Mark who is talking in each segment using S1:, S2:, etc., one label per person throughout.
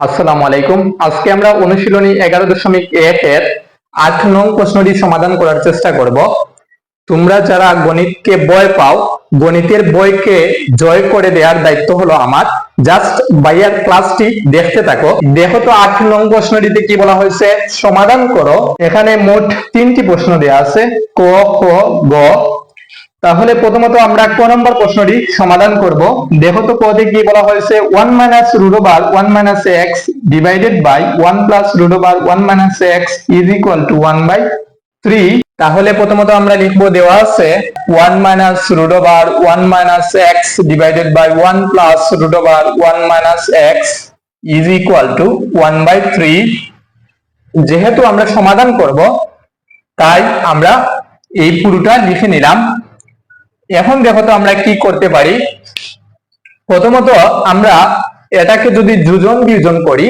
S1: আসসালামু আলাইকুম। আজকে আমরা অনুশীলনী 11.1 এর 8 নং প্রশ্নটি সমাধান করার চেষ্টা করব। তোমরা যারা গণিতকে ভয় পাও, গণিতের বইকে জয় করে দেওয়ার দায়িত্ব হলো আমার। জাস্ট ভাইয়ার ক্লাসটি দেখতে থাকো। দেখো তো 8 নং প্রশ্নটিতে কি বলা হয়েছে, সমাধান করো। এখানে মোট 3টি প্রশ্ন দেওয়া আছে, ক, খ, গ। তাহলে প্রথমত আমরা ক নম্বর প্রশ্নটি সমাধান করব। দেখো তো পদে কি বলা হয়েছে, 1 minus root over 1 minus x divided by 1 plus root over 1 minus x is equal to 1/3। তাহলে প্রথমত আমরা লিখবো, দেওয়া আছে 1 minus root over 1 minus x divided by 1 plus root over 1 minus x is equal to 1/3। যেহেতু আমরা সমাধান করব, তাই আমরা এই পুরোটা লিখে নিলাম। এখন দেখো তো আমরা কি করতে পারি। প্রথমত আমরা এটাকে যদি যোজন বিয়োজন করি,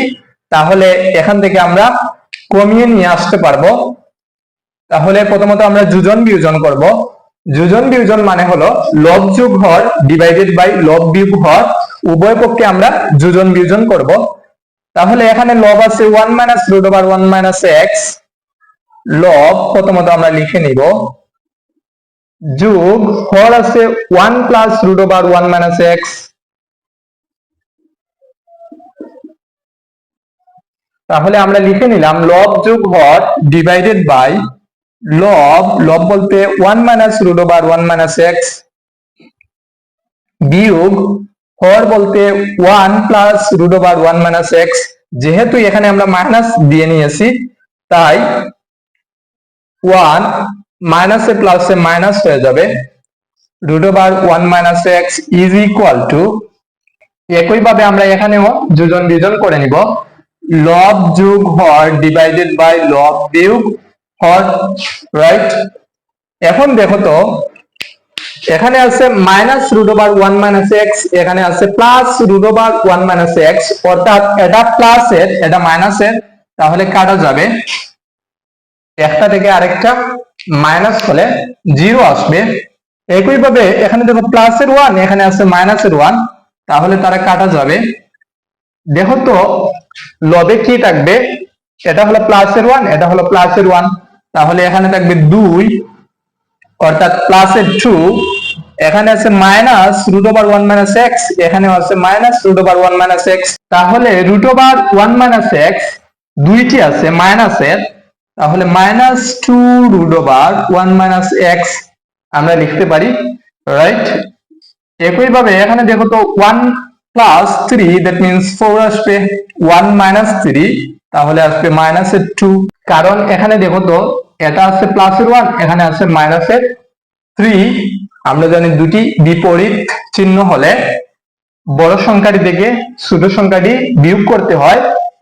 S1: তাহলে এখান থেকে আমরা কমিয়ে নিয়ে আসতে পারবো। তাহলে প্রথমত আমরা যোজন বিয়োজন করব। যোজন বিয়োজন মানে হলো লব যোগ হর ডিভাইডেড বাই লব বিয়োগ হর, উভয় পক্ষে আমরা যোজন বিয়োজন করব। তাহলে এখানে লব আছে 1 minus root over 1 minus x, লব প্রথমত আমরা লিখে নিব, যোগ হর আছে 1 plus root over 1 minus x. তাহলে আমরা লিখে নিলাম লব যোগ হর ডিভাইডেড বাই লব বলতে 1 minus root over 1 minus x, বিয়োগ হর বলতে 1 plus root over 1 minus x. যেহেতু এখানে আমরা মাইনাস দিয়ে নিয়েছি, তাই 1 মাইনাসে প্লাসে মাইনাস হয়ে যাবে, root over 1 minus x is equal to, একইভাবে আমরা এখানেও যোজন বিয়োজন করে নিব, লব যোগ হর ডিভাইডেড বাই লব বিয়োগ হর, রাইট। এখন দেখো তো এখানে আছে minus root over 1 minus x, এখানে আছে plus root over 1 minus x, অর্থাৎ এটা প্লাসের এটা মাইনাসের, তাহলে কাটা যাবে। একটা থেকে আরেকটা মাইনাস হলে 0 আসবে। একইভাবে এখানে দেখো প্লাসের 1, এখানে আছে মাইনাসের 1, তাহলে তারা কাটা যাবে। দেখো তো লবে কি থাকবে, এটা হলো প্লাসের 1, এটা হলো প্লাসের 1, তাহলে এখানে থাকবে 2, অর্থাৎ প্লাসের 2। এখানে আছে minus root over 1 minus x, এখানেও আছে minus root over 1 minus x, তাহলে রুট ওভার 1 মাইনাস এক্স দুইটি আছে মাইনাসের, তাহলে minus 2 root over 1 minus x আমরা লিখতে পারি, রাইট। একইভাবে এখানে দেখো তো 1 প্লাস 3, দ্যাট মিন্স 4 আসবে, 1 মাইনাস 3 তাহলে আসবে মাইনাসের 2। কারণ এখানে দেখো তো এটা আছে প্লাসের 1, এখানে আছে মাইনাসের 3। আমরা জানি দুটি বিপরীত চিহ্ন হলে বড় সংখ্যাটি থেকে ছোট সংখ্যাটি বিয়োগ করতে হয়,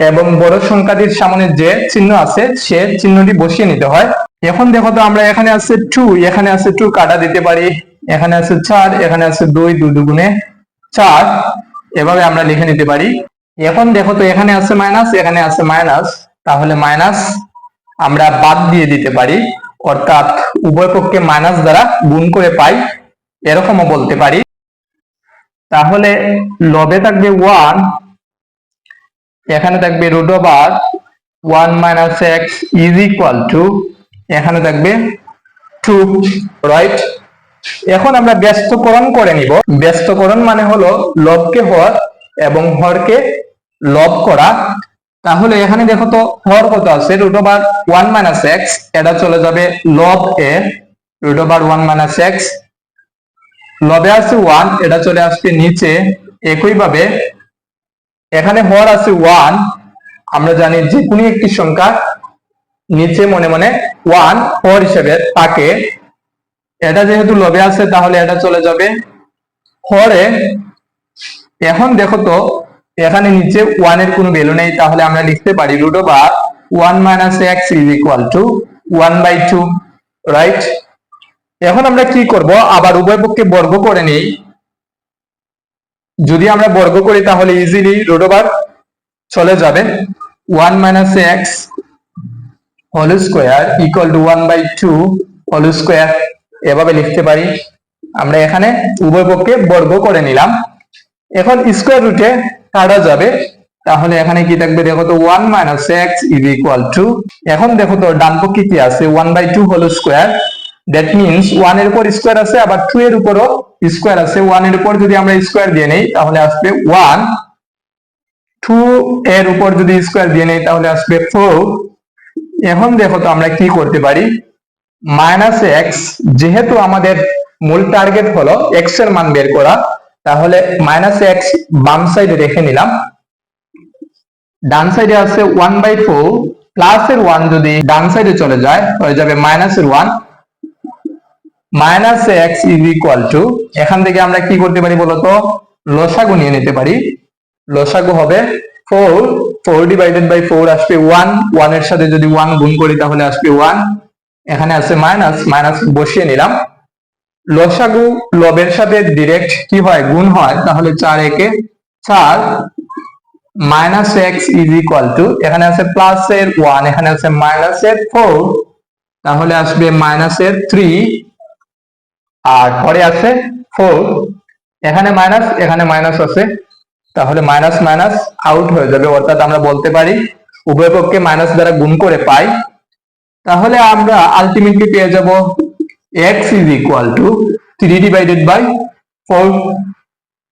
S1: এবং বড় সংখ্যাটির সামনে যে চিহ্ন আছে সে চিহ্নটি বসিয়ে নিতে হয়। এখন দেখো তো আমরা এখানে আছে 2, এখানে আছে 2 কাটা দিতে পারি, এখানে আছে 4, এখানে আছে 2, 2 দুগুণে 4, এভাবে আমরা লিখে নিতে পারি। এখন দেখো তো এখানে আছে মাইনাস, এখানে আছে মাইনাস, তাহলে মাইনাস আমরা বাদ দিয়ে দিতে পারি, অর্থাৎ উভয় পক্ষে মাইনাস দ্বারা গুণ করে পাই, এরকমও বলতে পারি। তাহলে লবে থাকবে 1, এখানে থাকবে root over 1 minus x is equal to, এখানে থাকবে 2, রাইট। এখন আমরা ব্যস্তকরণ করে নিব। ব্যস্তকরণ মানে হলো লবকে হর এবং হরকে লব করা। তাহলে এখানে দেখো তো হর কত আছে, রুট ওভার 1 মাইনাস এক্স, এটা চলে যাবে লব এ, রুট ওভার 1 মাইনাস এক্স, লবে আছে 1, এটা চলে আসবে নিচে। একইভাবে এখানে হর আছে 1, আমরা জানি যে কোনো একটি সংখ্যা নিচে মনে মনে 1 হর হিসেবে থাকে, এটা যেহেতু লবে আছে তাহলে এটা চলে যাবে হরে। এখন দেখো তো এখানে নিচে 1 এর কোনো ভ্যালু নেই, তাহলে আমরা লিখতে পারি root over 1 minus x is equal to 1/2, right. এখন আমরা কি করব, আবার উভয় পক্ষে বর্গ করে নেই। যদি আমরা বর্গ করি তাহলে ইজিলি রুট ওভার চলে যাবে, 1 minus x whole square equal to 1/2 whole square, এভাবে লিখতে পারি। আমরা এখানে উভয় পক্ষে বর্গ করে নিলাম। এখন স্কোয়ার রুটে কাটা যাবে, তাহলে এখানে কি থাকবে দেখো তো 1 minus x is equal two, এখন দেখো তো ডান পক্ষে কি আছে 1/2 হোল স্কোয়ার, দ্যাট মিনস 1 এর উপর স্কোয়ার আছে আবার 2 এর উপরও স্কোয়ার আছে। 1 এর উপর যদি আমরা স্কোয়ার দিয়ে নেই তাহলে আসবে 1, 2 এর উপর যদি স্কোয়ার দিয়ে নেই তাহলে আসবে 4। এখন দেখো তো আমরা কি করতে পারি, মাইনাস এক্স, যেহেতু আমাদের মূল টার্গেট হলো এক্স এর মান বের করা, তাহলে মাইনাস এক্স বাম সাইডে রেখে নিলাম। ডান সাইডে আছে 1/4, প্লাস এর 1 যদি ডান সাইডে চলে যায় হয়ে যাবে মাইনাস এর 1, minus x is equal to, এখান থেকে আমরা কি করতে পারি বলতো, লসাগু নিয়ে নিতে পারি। লসাগু হবে 4, 4 ডিভাইডেড বাই 4 আসবে 1, 1 এর সাথে যদি 1 গুণ করি তাহলে আসবে 1, এখানে আছে মাইনাস, মাইনাস বসিয়ে নিলাম। লসাগু লবের সাথে ডিরেক্ট কি হয়, গুণ হয়, তাহলে 4 একে 4, minus x is equal to, এখানে আছে প্লাস এর 1, এখানে আছে মাইনাস এর 4, তাহলে আসবে মাইনাস এর 3 আর পরে আছে 4, এখানে মাইনাস এখানে মাইনাস আছে, তাহলে মাইনাস মাইনাস আউট হয়ে যাবে, অর্থাৎ আমরা বলতে পারি উভয় পক্ষে মাইনাস দ্বারা গুণ করে পাই। তাহলে আমরা আলটিমেটলি পেয়ে যাব x is equal to 3 divided by 4,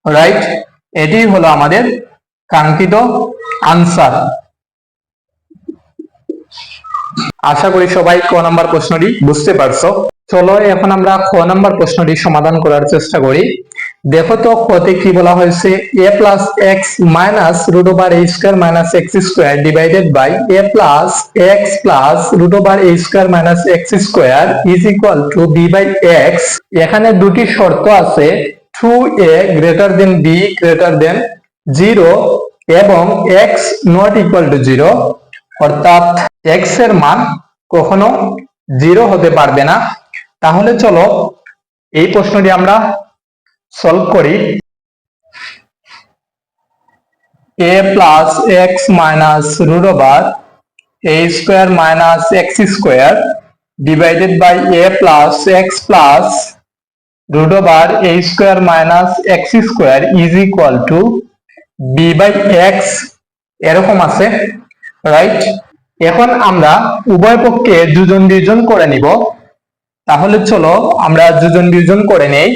S1: right? এটি হলো আমাদের কাঙ্ক্ষিত আনসার। আশা করি সবাই ক নাম্বার প্রশ্নটি বুঝতে পারছো। চলো এখন আমরা খ নাম্বার প্রশ্নটি সমাধান করার চেষ্টা করি। দেখো তো খতে কি বলা হয়েছে, a plus x minus root over a square minus x square divided by a plus x plus root over a square minus x square is equal to b by x. এখানে দুটি শর্ত আছে, 2a greater than b greater than 0 এবং x not equal to 0, অর্থাৎ x এর মান কখনো 0 হতে পারবে না। তাহলে চলো এই প্রশ্নটি আমরা সলভ করি। a plus x minus root over a square minus x square divided by a plus x plus root over a square minus x square is equal to b by x, এরকম আছে, right? এখন আমরা উভয় পক্ষে যোজন বিয়োজন করে নিব। তাহলে চলো আমরা যোজন বিয়োজন করে নেই।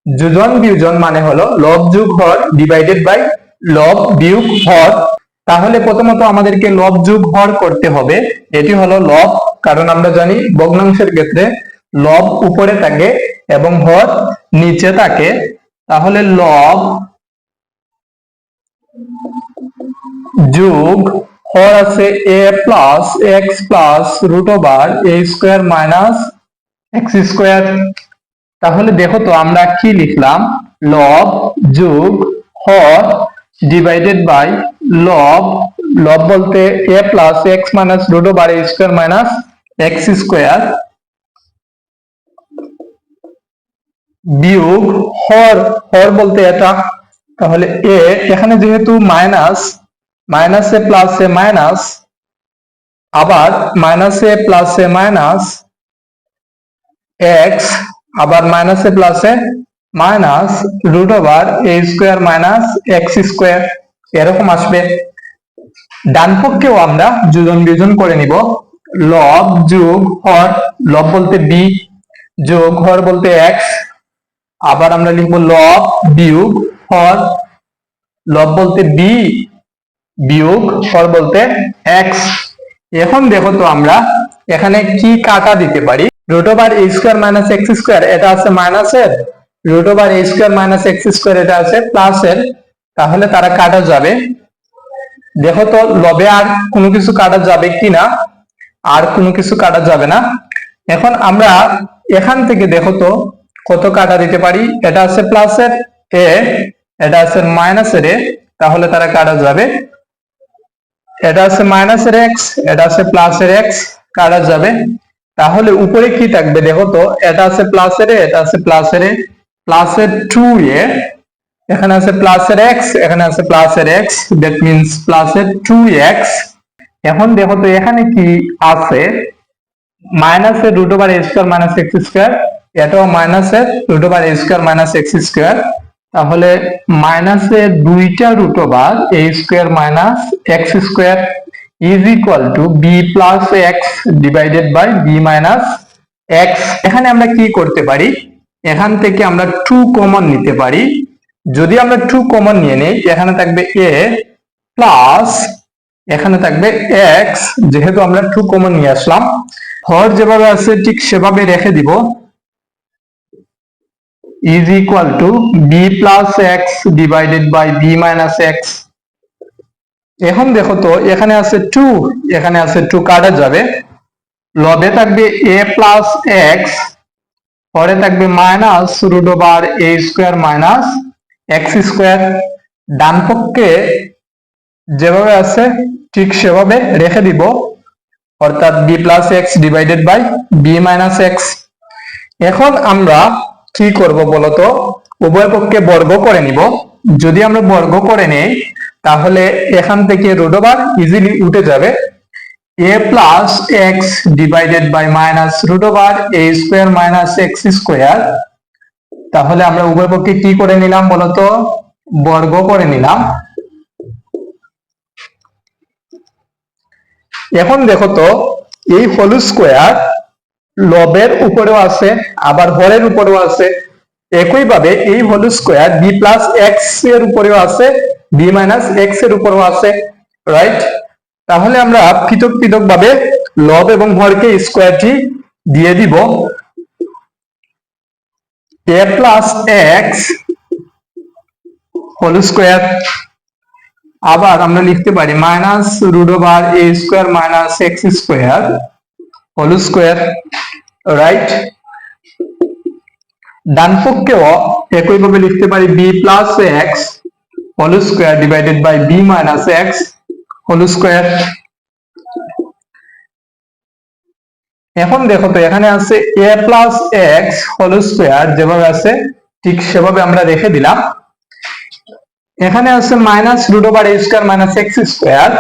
S1: যোজন বিয়োজন মানে হলো লব যোগ হর ডিভাইডেড বাই লব বিয়োগ হর। তাহলে প্রথমত আমাদেরকে লব যোগ হর করতে হবে, এটি হলো লব, কারণ আমরা জানি ভগ্নাংশের ক্ষেত্রে লব উপরে থাকে এবং হর নিচে থাকে। তাহলে লব যোগ হর আছে a plus x plus root over a square minus x square. তাহলে দেখো তো আমরা কি লিখলাম, লব যোগ হর ডিভাইডেড বাই লব, লব বলতে a plus x minus root over a square minus x square বিয়োগ হর, হর বলতে এটা, তাহলে a, এখানে যেহেতু মাইনাস, মাইনাসে প্লাসে মাইনাস, আবার মাইনাসে প্লাসে মাইনাস এক্স, আবার মাইনাসে প্লাসে minus root over a square minus x square, এরকম আসবে। ডান পক্ষেও আমরা যোজন বিয়োজন করে নিব। লব যোগ হর, লব বলতে b যোগ হর বলতে এক্স, আবার আমরা লিখবো লব বিয়োগ হর, লব বলতে b বিয়োগ হর বলতে এক্স। এখন দেখো তো আমরা এখানে কি কাটা দিতে পারি, root over a square minus x square এটা আছে মাইনাসের, root over a square minus x square এটা আছে প্লাসের, তাহলে তারা কাটা যাবে। দেখো তো লবে আর কোনো কিছু কাটা যাবে কিনা, আর কোনো কিছু কাটা যাবে না। এখন আমরা এখান থেকে দেখো তো কত কাটা দিতে পারি, এটা আছে প্লাসের a, এটা আছে মাইনাসের a, তাহলে তারা কাটা যাবে। এটা আছে মাইনাসের এক্স, এটা আছে প্লাসের এক্স, কাটা যাবে। তাহলে উপরে কি থাকবে দেখো তো, এটা আছে প্লাসের a, এটা আছে প্লাসের a, প্লাসের 2a, এখানে আছে প্লাসের এক্স, এখানে আছে প্লাসের এক্স, দ্যাট মিন্স প্লাসের 2x। এখন দেখো তো এখানে কি আছে, মাইনাসের root over a square minus x square, এটাও মাইনাসের root over a square minus x square, তাহলে মাইনাসের দুইটা root over a square minus x square is equal to b plus x divided by b minus x. এখানে আমরা কি করতে পারি, এখান থেকে আমরা 2 কমন নিতে পারি। যদি আমরা 2 কমন নিয়ে নেই, এখানে থাকবে a প্লাস এখানে থাকবে এক্স, যেহেতু আমরা 2 কমন নিয়ে আসলাম, হর যেভাবে আছে ঠিক সেভাবে রেখে দিব, is equal to b plus x divided by b minus x। এখন দেখো তো এখানে আছে 2, এখানে আছে 2, কাটা যাবে, লবে থাকবে a plus x, পরে থাকবে minus root over a square minus x square. ডান পক্ষে যেভাবে আছে ঠিক সেভাবে রেখে দিব, অর্থাৎ b plus x divided by b minus x। এখন আমরা কি করব বলতো, উভয় পক্ষে বর্গ করে নিব। যদি আমরা বর্গ করে নেই, তাহলে এখান থেকে রুট ওভার ইজিলি উঠে যাবে, a plus x divided by minus root over a square minus x square. তাহলে আমরা উভয় পক্ষে কি করে নিলাম বলতো, বর্গ করে নিলাম। এখন দেখো তো এই হোল স্কোয়ার লবের উপরেও আছে, আবার হরের উপরেও আছে। একইভাবে এই whole square b plus x এর উপরেও আছে, বি মাইনাস এক্স এর উপরেও আছে, রাইট? তাহলে আমরা পৃথক পৃথক ভাবে লব এবং হরকে স্কোয়ারটি দিয়ে দিব। a plus x whole square, আবার আমরা লিখতে পারি minus root over a square minus x square whole square, right? ডান পক্ষেও একইভাবে লিখতে পারি b plus x whole square divided by b minus x whole square. এখন দেখো তো এখানে আছে a plus x whole square, যেভাবে আছে ঠিক সেভাবে আমরা রেখে দিলাম। এখানে আছে minus root over a square minus x square,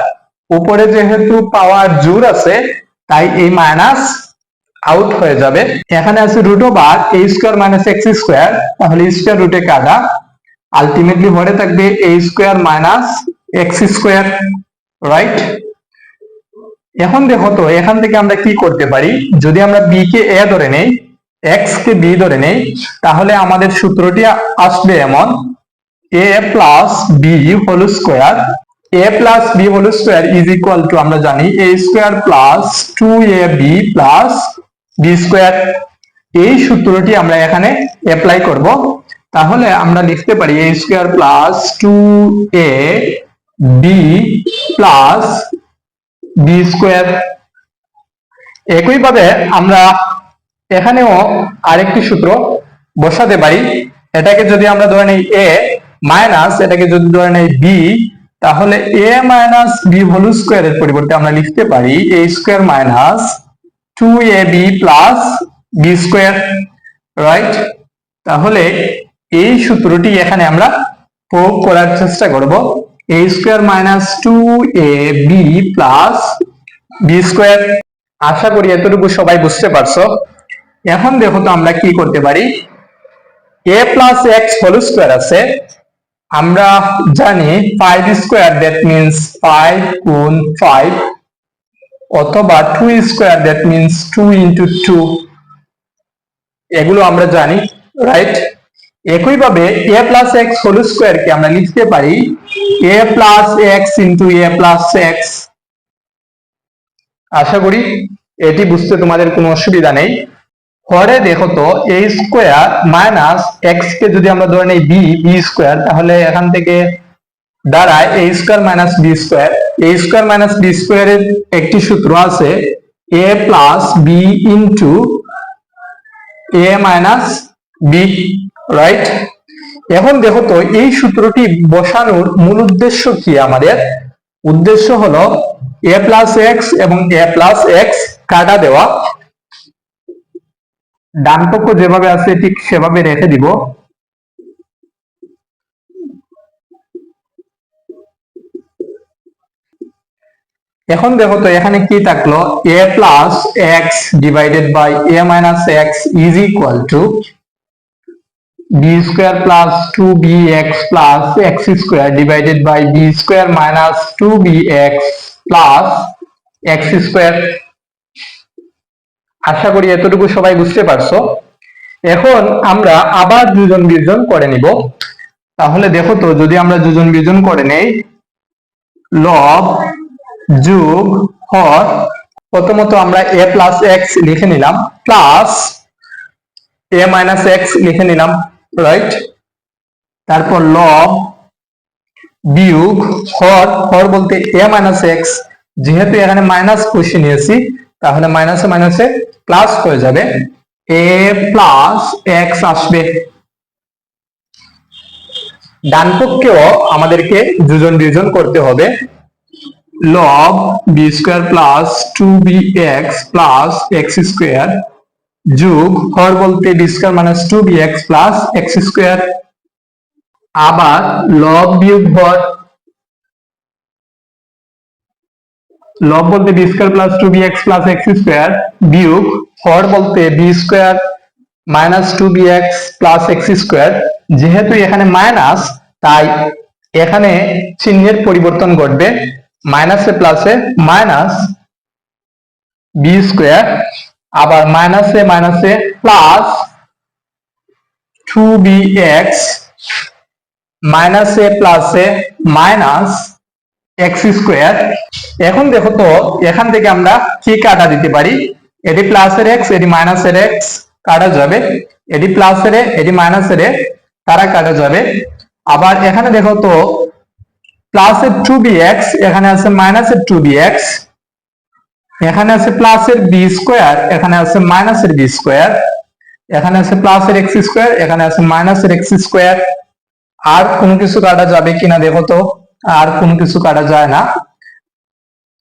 S1: উপরে যেহেতু পাওয়ার জোর আছে তাই এই মাইনাস আউট হয়ে যাবে। এখানে আছে root over a square minus x square, তাহলে স্কোয়ার রুটে কাটা, আলটিমেটলি হরে থাকবে a square minus x square, right? এখন দেখো তো এখান থেকে আমরা কি করতে পারি, যদি আমরা b কে a ধরে নেই, x কে b ধরে নেই, তাহলে আমাদের সূত্রটি আসবে এমন, a plus b whole square, a plus b whole square is equal to, আমরা জানি a square plus 2ab plus b square. এই সূত্রটি আমরা এখানে অ্যাপ্লাই করব। তাহলে আমরা লিখতে পারি a square plus 2ab plus b square. একইভাবে আমরা এখানেও আরেকটি সূত্র বসাতে পারি। এটাকে যদি আমরা ধরে নেই a মাইনাস এটাকে যদি ধরে নেই b, তাহলে a মাইনাস b হোল স্কোয়ারের পরিবর্তে আমরা লিখতে পারি a square minus 2ab plus b square, right? তাহলে এই সূত্রটি এখানে আমরা প্রয়োগ করার চেষ্টা করব, a square minus 2ab plus b square. আশা করি এতটুকু সবাই বুঝতে পারছো। এখন দেখো তো আমরা কি করতে পারি, a plus x whole square আছে, আমরা জানি 5 স্কোয়ার, দ্যাট মিনস 5 গুণ 5, অথবা 2 স্কোয়ার, দ্যাট মিনস 2 ইন্টু 2, এগুলো আমরা জানি, রাইট? একইভাবে a plus x whole square কে আমরা লিখতে পারি a plus X into a plus X. আশা করি এটি বুঝতে তোমাদের কোনো অসুবিধা নেই। পরে দেখো তো a স্কোয়ার মাইনাস এক্স কে যদি আমরা ধরে নেই b স্কোয়ার, তাহলে এখান থেকে দাঁড়ায় a square minus b square. a square minus b স্কোয়ারের একটি সূত্র আছে a plus b into a minus b, right? এখন দেখো তো এই সূত্রটি বসানোর মূল উদ্দেশ্য কি, আমাদের উদ্দেশ্য হলো a প্লাস এক্স এবং a প্লাস এক্স কাটা দেওয়া, ডান পক্ষ যেভাবে আছে ঠিক সেভাবে রেখে দিব। এখন দেখো তো এখানে কি থাকলো, a plus x divided by a minus x is equal to b square plus 2bx plus x square divided by b square minus 2bx plus x square। আশা করি এতটুকু সবাই বুঝতে পারছো। এখন আমরা আবার যোজন বিয়োজন করে নিব। তাহলে দেখো তো, যদি আমরা যোজন বিয়োজন করে নেই, লব যোগ হর, প্রথমত আমরা a প্লাস এক্স লিখে নিলাম প্লাস a মাইনাস এক্স লিখে নিলাম, রাইট। তারপর লব বিয়োগ হর, হর বলতে a মাইনাস এক্স, যেহেতু এখানে মাইনাস বসিয়ে নিয়েছি তাহলে মাইনাসে মাইনাসে প্লাস হয়ে যাবে, a প্লাস এক্স আসবে। ডান পক্ষেও আমাদেরকে যোজন বিয়োজন করতে হবে, লব b square plus 2bx plus x square যোগ হর বলতে b square minus 2bx plus x square, আবার লব বিয়োগ হর, লব বলতে b square plus 2bx plus x square বিয়োগ হর বলতে b square minus 2bx plus x square. যেহেতু এখানে মাইনাস, তাই এখানে চিহ্নের পরিবর্তন ঘটবে, মাইনাসে প্লাসে মাইনাস বি স্কোয়ার, আবার মাইনাসে মাইনাসে প্লাস 2bx, মাইনাসে প্লাসে মাইনাস এক্স স্কোয়ার। এখন দেখো তো, এখান থেকে আমরা কি কাটা দিতে পারি, এটি প্লাসের এক্স এটি মাইনাসের এক্স কাটা যাবে, এটি প্লাসের এটি মাইনাসের তারা কাটা যাবে। আবার এখানে দেখো তো, প্লাসের 2bx এখানে আছে মাইনাসের 2bx, এখানে আছে প্লাসের বি স্কোয়ার এখানে আছে মাইনাসের বি স্কোয়ার, এখানে আছে প্লাসের এক্স স্কোয়ার এখানে আছে মাইনাসের এক্স স্কোয়ার। আর কোনো কিছু কাটা যাবে কিনা দেখো তো, আর কোনো কিছু কাটা যায় না।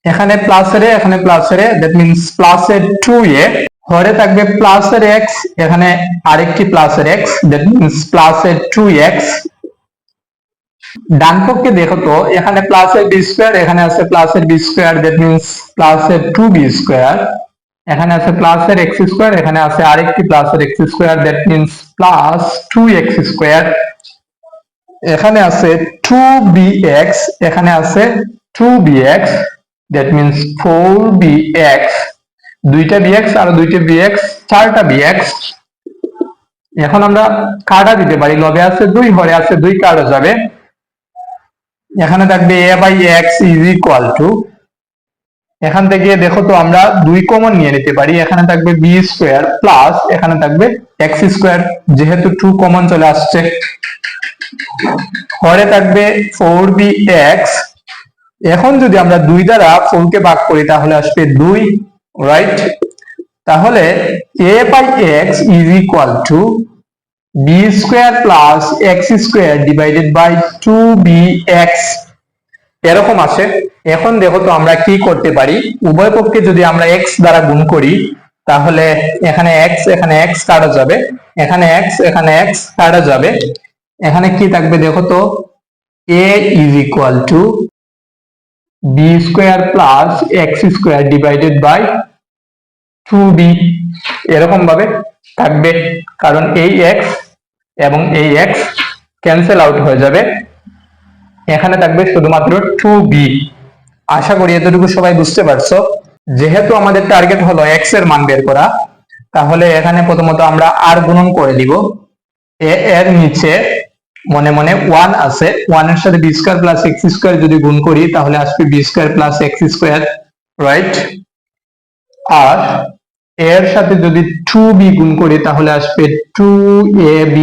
S1: এখানে প্লাসের এখানে প্লাসের, দ্যাট মিন্স প্লাসের 2a, হরে থাকবে প্লাসের এক্স, এখানে আরেকটি প্লাসের এক্স, দ্যাট মিন্স প্লাসের 2x। ডান পক্ষে দেখো তো, এখানে প্লাসের বি স্কোয়ার এখানে আছে প্লাসের বি স্কোয়ার, দ্যাট মিন্স প্লাসের 2b স্কোয়ার, এখানে আছে প্লাসের এক্স স্কোয়ার এখানে আছে আরেকটি প্লাসের x square, that means plus 2x square, এখানে আছে 2bx এখানে আছে 2bx, দ্যাট মিন্স 4bx, দুইটা bx আর দুইটা bx, চারটা bx। এখন আমরা কাটা দিতে পারি, লবে আছে 2 হরে আছে 2 কাটা যাবে, এখানে থাকবে a by x is equal to, এখান থেকে দেখো তো আমরা 2 কমন নিয়ে নিতে পারি, এখানে থাকবে বি স্কোয়ার প্লাস এখানে থাকবে এক্স স্কোয়ার, যেহেতু 2 কমন চলে আসছে, হরে থাকবে 4bx। এখন যদি আমরা 2 দ্বারা 4 কে ভাগ করি তাহলে আসবে 2, রাইট। তাহলে a by x is equal to b square plus x square divided by 2bx, এরকম আসে। এখন দেখো তো আমরা কি করতে পারি, উভয় পক্ষে যদি আমরা x দ্বারা গুণ করি তাহলে এখানে x এখানে x কাটা যাবে, এখানে x এখানে x কাটা যাবে, এখানে কি থাকবে দেখো তো, a is equal to b square plus x square divided by 2b, এরকম ভাবে থাকবে, কারণ এই x এবং এই x ক্যান্সেল আউট হয়ে যাবে, এখানে থাকবে শুধুমাত্র 2b। আশা করি এতটুকু সবাই বুঝতে পারছো। যেহেতু আমাদের টার্গেট হলো x এর মান বের করা, তাহলে এখানে প্রথমত আমরা আর গুণন করে দিব, a এর নিচে মনে মনে 1 আছে, 1 এর সাথে B square plus x square যদি গুণ করি তাহলে আসবে B square plus x square, right. আর এর সাথে যদি 2b গুণ করি তাহলে আসবে 2ab।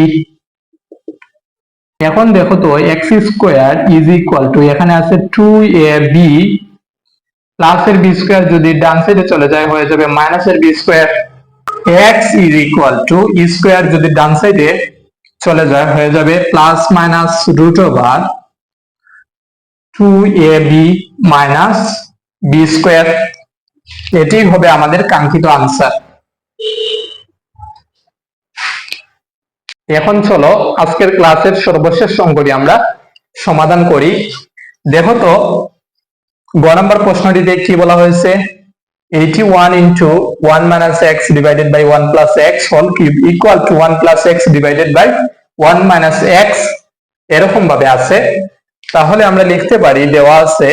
S1: এখন দেখো তো, x square is equal to, এখানে আছে 2ab প্লাসের বি স্কোয়ার যদি ডান সাইডে চলে যায় হয়ে যাবে মাইনাসের b square, x is equal to e square যদি ডান সাইডে চলে যায় হয়ে যাবে plus minus root over 2ab minus b square. এটি হবে আমাদের কাঙ্ক্ষিত আনসার। এখন চলো আজকের ক্লাসের সর্বশেষ অঙ্কটি আমরা সমাধান করি। দেখো তো, গ নম্বর প্রশ্নটিতে কি বলা হয়েছে, 81 into 1 minus x divided by 1 plus x whole cube equal to 1 plus x divided by 1 minus x এরকম ভাবে আছে, তাহলে আমরা লিখতে পারি দেওয়া আছে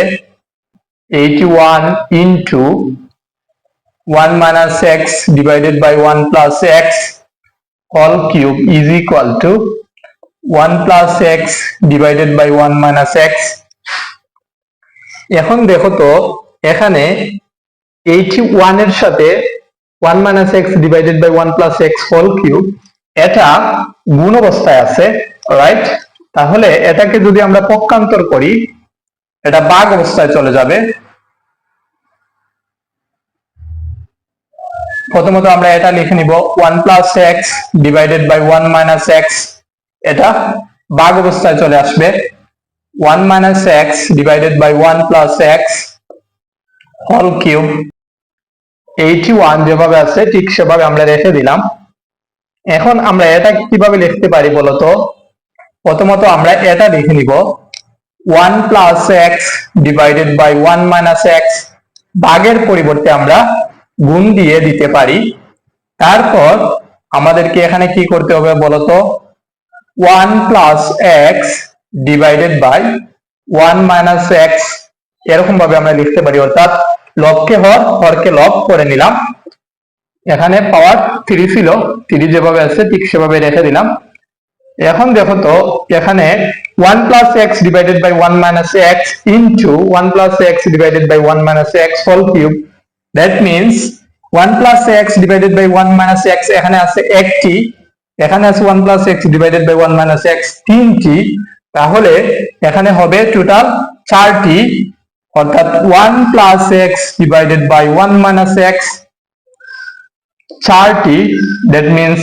S1: 81 into 1 minus x divided by 1 plus x whole cube is equal to 1 plus x divided by 1 minus x। এখন দেখো তো এখানে 81 এর সাথে 1 minus x divided by 1 plus x whole cube এটা গুণ অবস্থায় আছে, রাইট? তাহলে এটাকে যদি আমরা পক্ষান্তর করি এটা ভাগ অবস্থায় চলে যাবে। প্রথমত আমরা এটা লিখে নিব 1 plus x divided by 1 minus x, এটা ভাগ অবস্থায় চলে আসবে 1 minus x divided by 1 plus x whole cube। 81 যেভাবে আছে ঠিক সেভাবে আমরা রেখে দিলাম। এখন আমরা এটা কিভাবে লিখতে পারি বলতো? প্রথমত আমরা এটা লিখে নিব 1 plus x divided by 1 minus x, ভাগের পরিবর্তে আমরা গুণ দিয়ে দিতে পারি। তারপর আমাদেরকে এখানে কি করতে হবে বলতো? 1 plus x divided by 1 minus x এরকম ভাবে আমরা লিখতে পারি, অর্থাৎ লবকে হর, হরকে লব করে নিলাম। এখানে পাওয়ার 3 ছিল, 3 যেভাবে আছে ঠিক সেভাবে রেখে দিলাম। এখন দেখো তো এখানে 1 plus x divided by 1 minus x into 1 plus x divided by 1 minus x whole cube, that means 1 plus x divided by 1 minus x এখানে আছে একটি, এখানে আছে 1 plus x divided by 1 minus x তিনটি, তাহলে এখানে হবে টোটাল 4টি, অর্থাৎ 1 plus x divided by 1 minus x 4টি, that means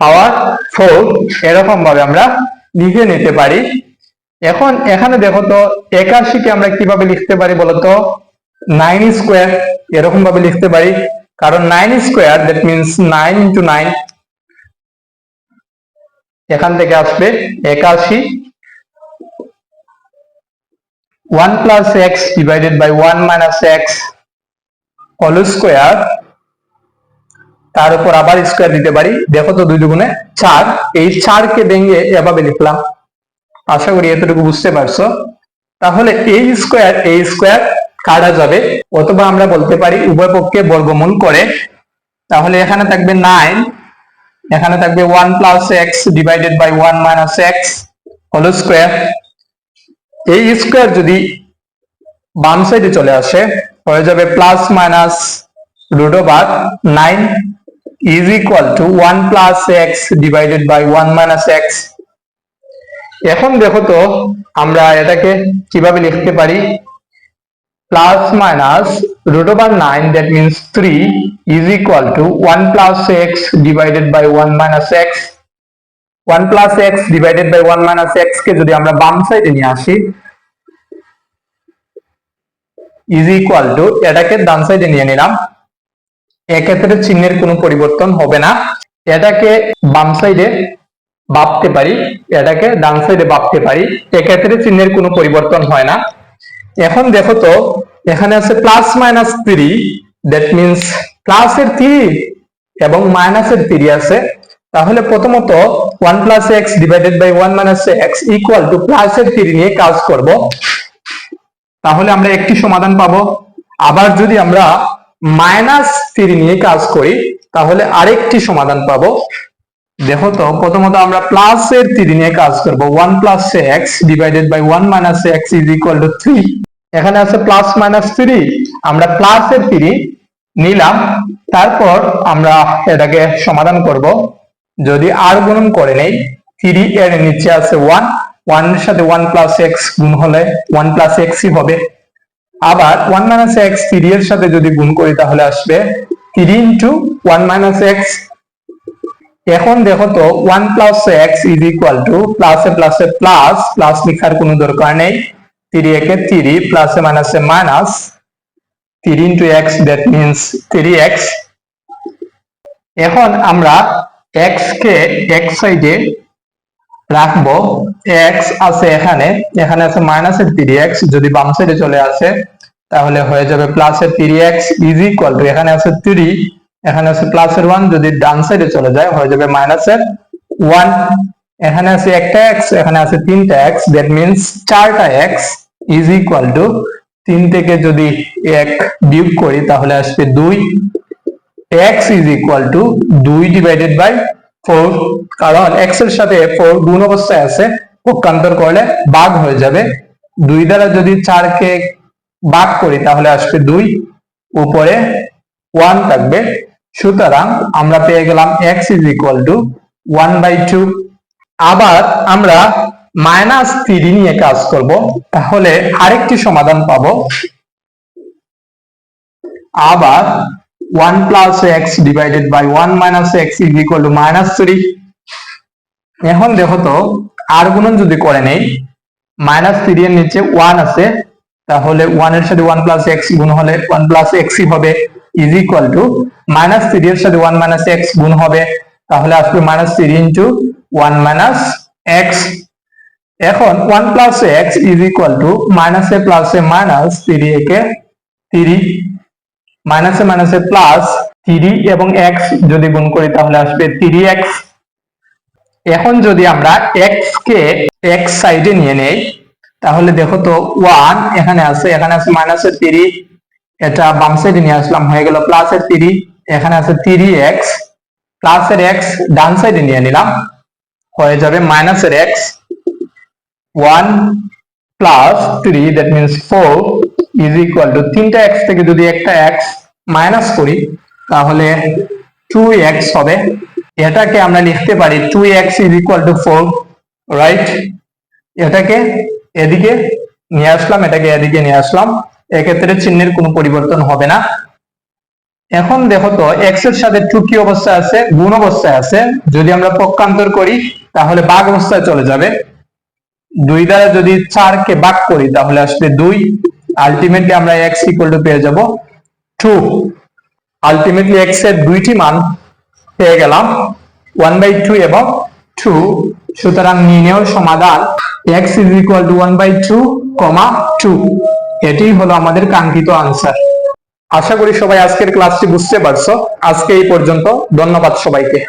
S1: পাওয়ার 4, এরকম ভাবে আমরা লিখে নিতে পারি। এখন এখানে দেখো তো 81 কে আমরা কিভাবে লিখতে পারি বলতো? 9 স্কয়ার এরকম ভাবে লিখতে পারি, কারণ 9 স্কয়ার that means 9 into 9, এখান থেকে আসবে 81। 1 plus x divided by 1 minus x whole square, তার উপর আবার স্কয়ার দিতে পারি। দেখো তো 2 দুগুণে 4, এই 4 কে ভেঙে এভাবে লিখলাম। আশা করি এতটুকু বুঝতে পারছো। তাহলে এই স্কয়ার কাটা যাবে, অথবা আমরা বলতে পারি উভয় পক্ষে বর্গমূল করে। তাহলে এখানে থাকবে 9, এখানে থাকবে 1 plus x divided by 1 minus x whole square। এই স্কয়ার যদি বাম সাইডে চলে আসে হয়ে যাবে plus minus root over 9 is equal to 1 plus x divided by 1 minus x। এখন দেখো তো আমরা এটাকে কিভাবে লিখতে পারি? Plus minus root over 9 that means 3 is equal to 1 plus x divided by 1 minus x। 1 plus x divided by 1 minus x কে যদি আমরা বাম সাইডে নিয়ে আসি is equal to, এটাকে ডান সাইডে নিয়ে নিলাম। এক্ষেত্রে চিহ্নের কোনো পরিবর্তন হবে না, এটাকে বাম সাইডে ভাবতে পারি, এটাকে ডান সাইডে ভাবতে পারি, এক্ষেত্রে চিহ্নের কোনো পরিবর্তন হয় না। এখন দেখো তো এখানে আছে প্লাস মাইনাস 3, দ্যাট মিন্স প্লাসের 3 এবং মাইনাসের 3 আছে। তাহলে প্রথমত 1 plus x divided by 1 minus x equal to প্লাসের 3 নিয়ে কাজ করব, তাহলে আমরা একটি সমাধান পাবো। আবার যদি আমরা মাইনাস 3 নিয়ে কাজ করি তাহলে আরেকটি সমাধান পাবো। দেখো তো প্রথমত আমরা প্লাসের 3 নিয়ে কাজ করব, 1 plus x divided by 1 minus x is equal to 3। এখানে আছে প্লাস মাইনাস 3, আমরা প্লাসের 3 নিলাম, তারপর আমরা এটাকে সমাধান করব। যদি আর গুণন করে নেই, 3 এর নিচে আছে 1, 1 এর সাথে 1 plus x গুণ হলে 1 plus x ই হবে। আবার 1 minus x 3 এর সাথে যদি গুণ করি তাহলে আসবে 3 into 1 minus x। এখন দেখো তো 1 plus x is equal to প্লাসে প্লাসে প্লাস, প্লাস লেখার কোনো দরকার নেই, 3 একে 3, প্লাসে মাইনাসে minus, 3 into x that means 3x। এখন আমরা x কে x সাইডে রাখবো, x আছে এখানে, এখানে আছে মাইনাসের 3x, যদি বাম সাইডে চলে আসে তাহলে হয়ে যাবে প্লাসের 3x is equal to, এখানে আছে 3, এখানে আছে প্লাসের 1, যদি ডান সাইডে চলে যায় হয়ে যাবে মাইনাসের 1। এখানে আছে একটা এক্স, এখানে আছে তিনটা এক্স, দ্যাট মিনস চারটা এক্স ইজ ইকুয়াল টু 3 থেকে যদি 1 বিয়োগ করি তাহলে আসবে 2। x is equal to 2 divided by 4, কারণ x এর সাথে 4 গুণ অবস্থায় আছে, পক্ষান্তর করলে ভাগ হয়ে যাবে। 2 দ্বারা যদি 4 কে ভাগ করি তাহলে আসবে 2, উপরে 1 থাকবে। সুতরাং আমরা পেয়ে গেলাম x ইজ ইকুয়াল টু 1/2। আবার আমরা -3 নিয়ে কাজ করব, তাহলে আরেকটি সমাধান পাবো। আবার 1 plus x divided by 1 minus x is equal to -3। এখন দেখো তো আর গুণন যদি করে নেই, -3 এর নিচে 1 আছে, তাহলে 1 এর সাথে 1 plus x গুণ হলে 1 plus x ই হবে, is equal to -3 এর সাথে 1 minus x গুণ হবে, তাহলে আসবে -3 into 1 minus x। এখন 1 plus x is equal to minus a plus a minus 3 একে 3, মাইনাস এ মাইনাস এ প্লাস 3 এবং x যদি গুণ করি তাহলে আসবে 3x। এখন যদি আমরা x কে x সাইডে নিয়ে নেই তাহলে দেখো তো 1 এখানে আছে মাইনাস এর 3, এটা বাম সাইডে নিয়ে আসলাম, হয়ে গেল প্লাস এর 3, এখানে আছে 3x, প্লাস এর x ডান সাইডে নিয়ে নিলাম, হয়ে যাবে মাইনাস এর x। 1 plus 3 that means 4 is equal two 3টা x থেকে যদি একটা x মাইনাস করি তাহলে 2x হবে। এটাকে আমরা লিখতে পারি 2x is equal two 4, right? এটাকে এদিকে নিয়ে আসলাম, এটাকে এদিকে নিয়ে আসলাম, এক্ষেত্রে চিহ্নের কোনো পরিবর্তন হবে না। এখন দেখো তো x এর সাথে 2 কি অবস্থায় আছে? গুণ অবস্থায় আছে। যদি আমরা পক্ষান্তর করি তাহলে ভাগ অবস্থায় চলে যাবে। 2 দ্বারা যদি 4 কে ভাগ করি তাহলে আসবে 2, আলটিমেটলি আমরা x ইকুয়াল টু পেয়ে যাব 2। আলটিমেটলি x এর দুইটি মান পেয়ে গেলাম, 1/2 এবং 2। সুতরাং নির্ণেয় সমাধান x ইজ ইকুয়াল টু 1/2, 2। এটি হলো আমাদের কাঙ্ক্ষিত আনসার। আশা করি সবাই আজকের ক্লাসটি বুঝতে পারছো। আজকে এই পর্যন্ত, ধন্যবাদ সবাইকে।